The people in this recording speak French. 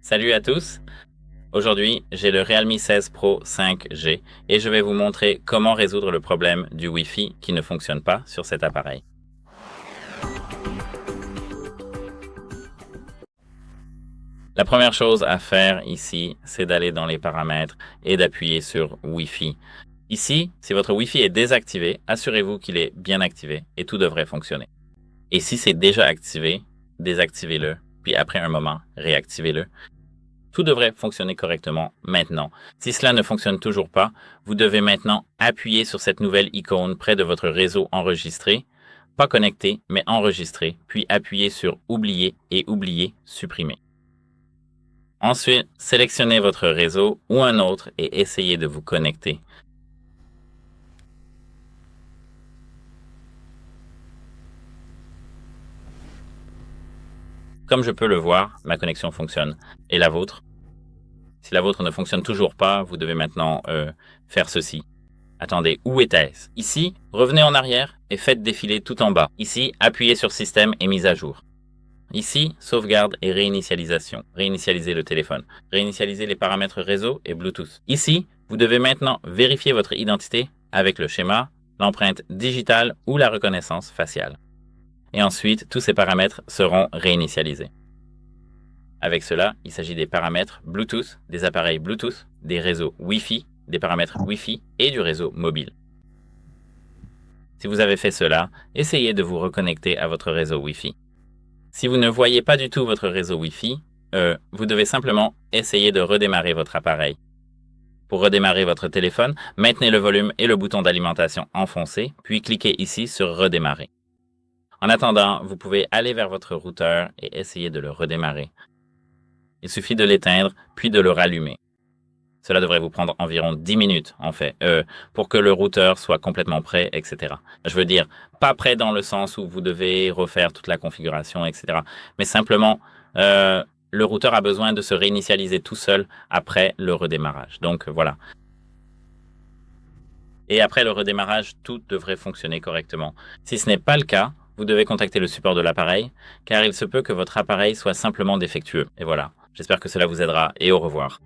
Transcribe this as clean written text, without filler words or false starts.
Salut à tous! Aujourd'hui, j'ai le Realme 16 Pro 5G et je vais vous montrer comment résoudre le problème du Wi-Fi qui ne fonctionne pas sur cet appareil. La première chose à faire ici, c'est d'aller dans les paramètres et d'appuyer sur Wi-Fi. Ici, si votre Wi-Fi est désactivé, assurez-vous qu'il est bien activé et tout devrait fonctionner. Et si c'est déjà activé, désactivez-le, puis après un moment, réactivez-le. Tout devrait fonctionner correctement maintenant. Si cela ne fonctionne toujours pas, vous devez maintenant appuyer sur cette nouvelle icône près de votre réseau enregistré, pas connecté, mais enregistré, puis appuyer sur Oublier et oublier Supprimer. Ensuite, sélectionnez votre réseau ou un autre et essayez de vous connecter. Comme je peux le voir, ma connexion fonctionne. Et la vôtre? Si la vôtre ne fonctionne toujours pas, vous devez maintenant faire ceci. Attendez, où était-ce? Ici, revenez en arrière et faites défiler tout en bas. Ici, appuyez sur Système et mise à jour. Ici, sauvegarde et réinitialisation. Réinitialiser le téléphone. Réinitialiser les paramètres réseau et Bluetooth. Ici, vous devez maintenant vérifier votre identité avec le schéma, l'empreinte digitale ou la reconnaissance faciale. Et ensuite, tous ces paramètres seront réinitialisés. Avec cela, il s'agit des paramètres Bluetooth, des appareils Bluetooth, des réseaux Wi-Fi, des paramètres Wi-Fi et du réseau mobile. Si vous avez fait cela, essayez de vous reconnecter à votre réseau Wi-Fi. Si vous ne voyez pas du tout votre réseau Wi-Fi, vous devez simplement essayer de redémarrer votre appareil. Pour redémarrer votre téléphone, maintenez le volume et le bouton d'alimentation enfoncé, puis cliquez ici sur Redémarrer. En attendant, vous pouvez aller vers votre routeur et essayer de le redémarrer. Il suffit de l'éteindre, puis de le rallumer. Cela devrait vous prendre environ 10 minutes, en fait, pour que le routeur soit complètement prêt, etc. Je veux dire, pas prêt dans le sens où vous devez refaire toute la configuration, etc. Mais simplement, le routeur a besoin de se réinitialiser tout seul après le redémarrage. Donc, voilà. Et après le redémarrage, tout devrait fonctionner correctement. Si ce n'est pas le cas, vous devez contacter le support de l'appareil, car il se peut que votre appareil soit simplement défectueux. Et voilà. J'espère que cela vous aidera et au revoir.